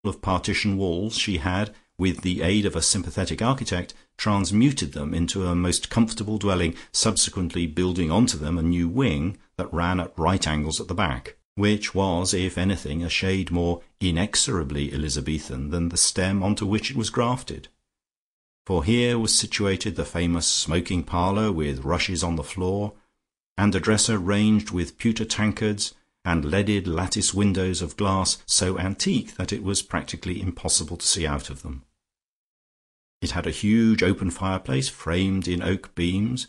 of partition walls she had, with the aid of a sympathetic architect, transmuted them into a most comfortable dwelling, subsequently building onto them a new wing that ran at right angles at the back, which was, if anything, a shade more inexorably Elizabethan than the stem onto which it was grafted. For here was situated the famous smoking parlour with rushes on the floor, and a dresser ranged with pewter tankards, and leaded lattice windows of glass so antique that it was practically impossible to see out of them. It had a huge open fireplace framed in oak beams,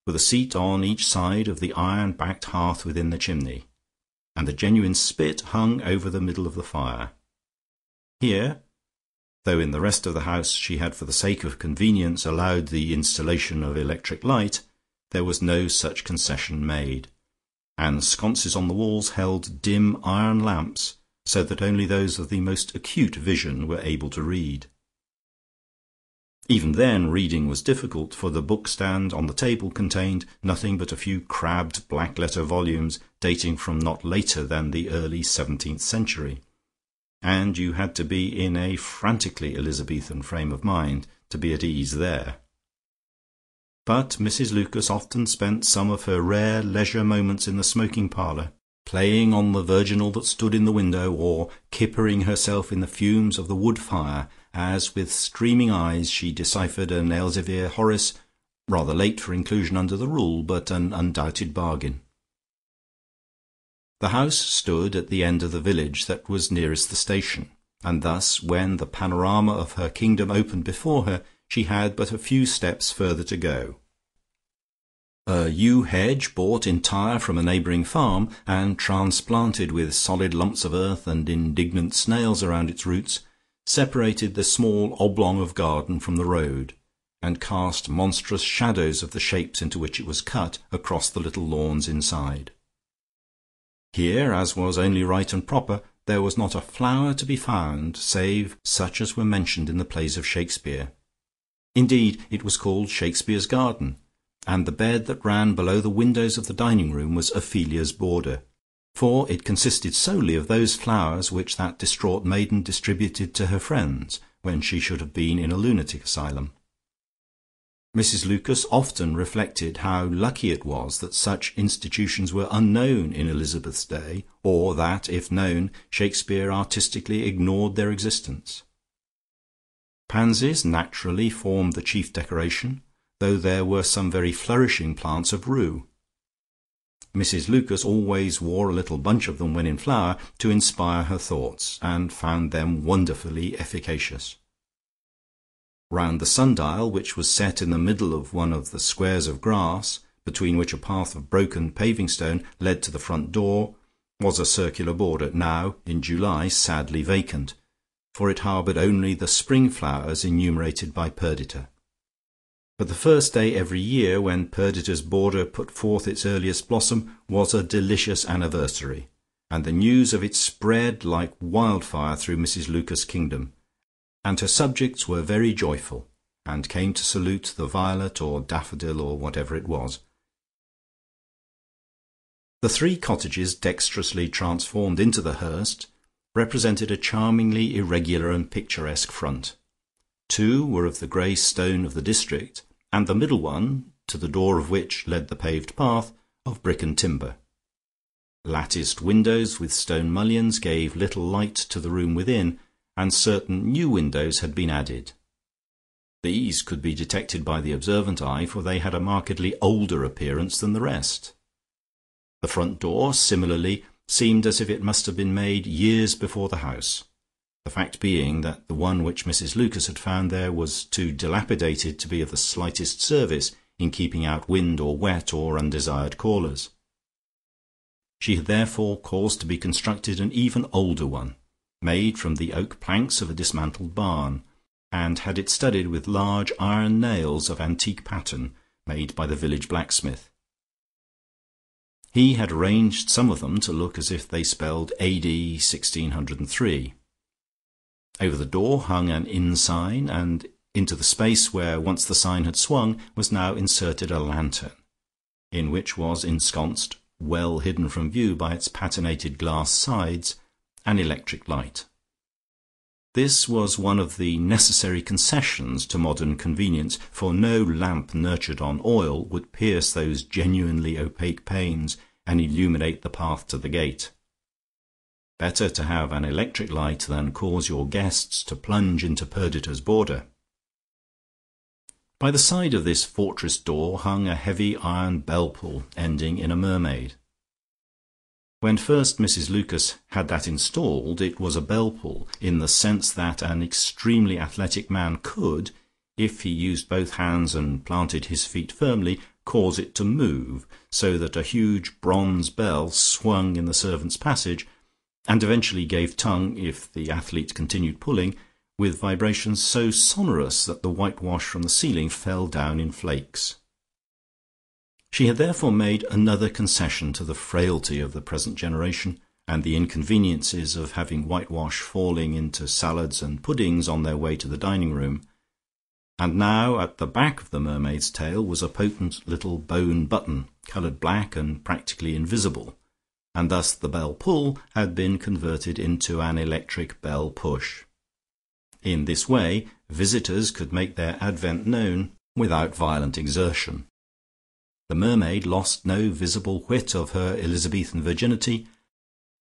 with a seat on each side of the iron-backed hearth within the chimney, and a genuine spit hung over the middle of the fire. Here, though in the rest of the house she had for the sake of convenience allowed the installation of electric light, there was no such concession made, and sconces on the walls held dim iron lamps, so that only those of the most acute vision were able to read. Even then reading was difficult, for the bookstand on the table contained nothing but a few crabbed black-letter volumes dating from not later than the early 17th century, and you had to be in a frantically Elizabethan frame of mind to be at ease there. But Mrs. Lucas often spent some of her rare leisure moments in the smoking parlour, playing on the virginal that stood in the window, or kippering herself in the fumes of the wood fire, as with streaming eyes she deciphered an Elzevir Horace, rather late for inclusion under the rule, but an undoubted bargain. The house stood at the end of the village that was nearest the station, and thus when the panorama of her kingdom opened before her, she had but a few steps further to go. A yew hedge, bought entire from a neighbouring farm, and transplanted with solid lumps of earth and indignant snails around its roots, separated the small oblong of garden from the road, and cast monstrous shadows of the shapes into which it was cut across the little lawns inside. Here, as was only right and proper, there was not a flower to be found save such as were mentioned in the plays of Shakespeare. Indeed, it was called Shakespeare's garden, and the bed that ran below the windows of the dining-room was Ophelia's border, for it consisted solely of those flowers which that distraught maiden distributed to her friends when she should have been in a lunatic asylum. Mrs. Lucas often reflected how lucky it was that such institutions were unknown in Elizabeth's day, or that, if known, Shakespeare artistically ignored their existence. Pansies naturally formed the chief decoration, though there were some very flourishing plants of rue. Mrs. Lucas always wore a little bunch of them when in flower to inspire her thoughts, and found them wonderfully efficacious. Round the sundial, which was set in the middle of one of the squares of grass, between which a path of broken paving stone led to the front door, was a circular border, now, in July, sadly vacant, for it harboured only the spring flowers enumerated by Perdita. But the first day every year when Perdita's border put forth its earliest blossom was a delicious anniversary, and the news of it spread like wildfire through Mrs. Lucas' kingdom, and her subjects were very joyful, and came to salute the violet or daffodil or whatever it was. The 3 cottages dexterously transformed into the Hurst represented a charmingly irregular and picturesque front. 2 were of the grey stone of the district, and the middle one, to the door of which led the paved path, of brick and timber. Latticed windows with stone mullions gave little light to the room within, and certain new windows had been added. These could be detected by the observant eye, for they had a markedly older appearance than the rest. The front door, similarly, seemed as if it must have been made years before the house, the fact being that the one which Mrs. Lucas had found there was too dilapidated to be of the slightest service in keeping out wind or wet or undesired callers. She had therefore caused to be constructed an even older one, made from the oak planks of a dismantled barn, and had it studded with large iron nails of antique pattern made by the village blacksmith. He had arranged some of them to look as if they spelled A.D. 1603. Over the door hung an inn sign, and into the space where once the sign had swung was now inserted a lantern, in which was ensconced, well hidden from view by its patinated glass sides, an electric light. This was one of the necessary concessions to modern convenience, for no lamp nurtured on oil would pierce those genuinely opaque panes and illuminate the path to the gate. Better to have an electric light than cause your guests to plunge into Perdita's border. By the side of this fortress door hung a heavy iron bell pull ending in a mermaid. When first Mrs. Lucas had that installed, it was a bell pull in the sense that an extremely athletic man could, if he used both hands and planted his feet firmly, cause it to move, so that a huge bronze bell swung in the servants' passage, and eventually gave tongue, if the athlete continued pulling, with vibrations so sonorous that the whitewash from the ceiling fell down in flakes. She had therefore made another concession to the frailty of the present generation, and the inconveniences of having whitewash falling into salads and puddings on their way to the dining room, and now at the back of the mermaid's tail was a potent little bone button, coloured black and practically invisible, and thus the bell pull had been converted into an electric bell push. In this way visitors could make their advent known without violent exertion. The mermaid lost no visible whit of her Elizabethan virginity,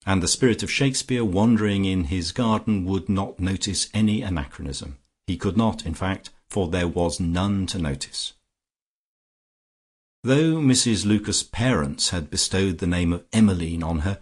and the spirit of Shakespeare wandering in his garden would not notice any anachronism. He could not, in fact, for there was none to notice. Though Mrs. Lucas' parents had bestowed the name of Emmeline on her,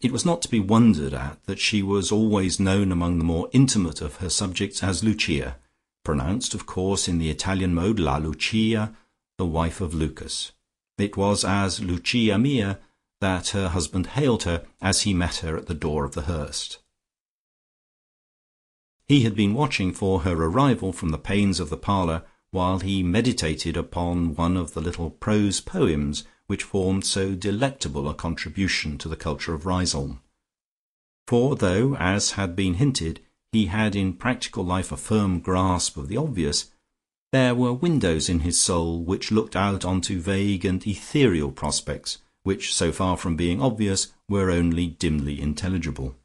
it was not to be wondered at that she was always known among the more intimate of her subjects as Lucia, pronounced, of course, in the Italian mode, La Lucia, the wife of Lucas. It was as Lucia mia that her husband hailed her as he met her at the door of the Hurst. He had been watching for her arrival from the panes of the parlour while he meditated upon one of the little prose poems which formed so delectable a contribution to the culture of Riseholme. For though, as had been hinted, he had in practical life a firm grasp of the obvious, there were windows in his soul which looked out onto vague and ethereal prospects, which, so far from being obvious, were only dimly intelligible.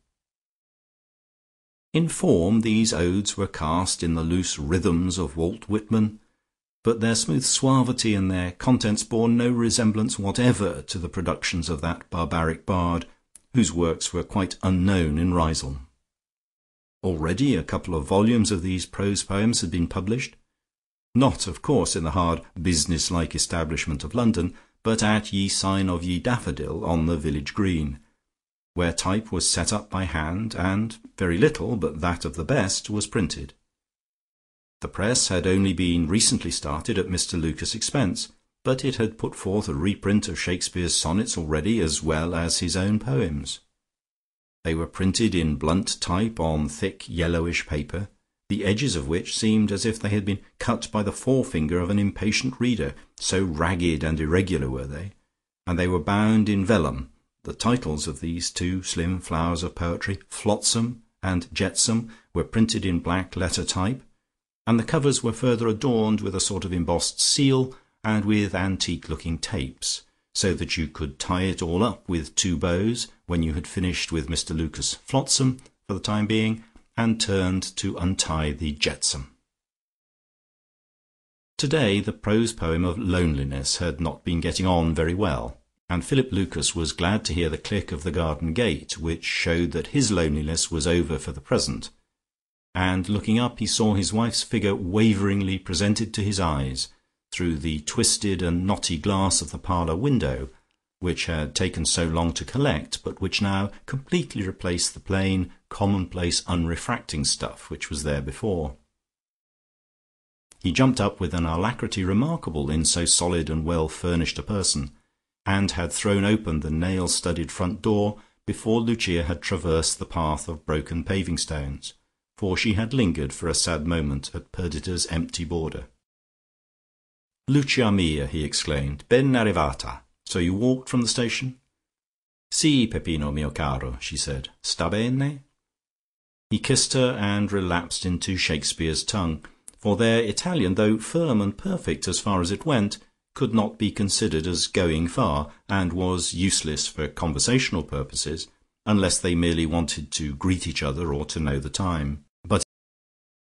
In form these odes were cast in the loose rhythms of Walt Whitman, but their smooth suavity and their contents bore no resemblance whatever to the productions of that barbaric bard, whose works were quite unknown in Riseholme. Already a couple of volumes of these prose poems had been published, not, of course, in the hard business-like establishment of London, but at Ye Sign of Ye Daffodil on the village green, where type was set up by hand, and very little, but that of the best, was printed. The press had only been recently started at Mr. Lucas' expense, but it had put forth a reprint of Shakespeare's sonnets already, as well as his own poems. They were printed in blunt type on thick yellowish paper, the edges of which seemed as if they had been cut by the forefinger of an impatient reader, so ragged and irregular were they, and they were bound in vellum. The titles of these two slim flowers of poetry, Flotsam and Jetsam, were printed in black letter type, and the covers were further adorned with a sort of embossed seal and with antique-looking tapes, so that you could tie it all up with two bows when you had finished with Mr. Lucas' Flotsam for the time being, and turned to untie the Jetsam. Today the prose poem of Loneliness had not been getting on very well, and Philip Lucas was glad to hear the click of the garden gate, which showed that his loneliness was over for the present, and looking up he saw his wife's figure waveringly presented to his eyes through the twisted and knotty glass of the parlour window, which had taken so long to collect, but which now completely replaced the plain, commonplace, unrefracting stuff which was there before. He jumped up with an alacrity remarkable in so solid and well furnished a person, and had thrown open the nail-studded front door before Lucia had traversed the path of broken paving stones, for she had lingered for a sad moment at Perdita's empty border. "Lucia mia," he exclaimed, "ben arrivata. So you walked from the station?" "Sì, Peppino mio caro," she said. "Sta bene?" He kissed her and relapsed into Shakespeare's tongue, for their Italian, though firm and perfect as far as it went, could not be considered as going far, and was useless for conversational purposes, unless they merely wanted to greet each other or to know the time.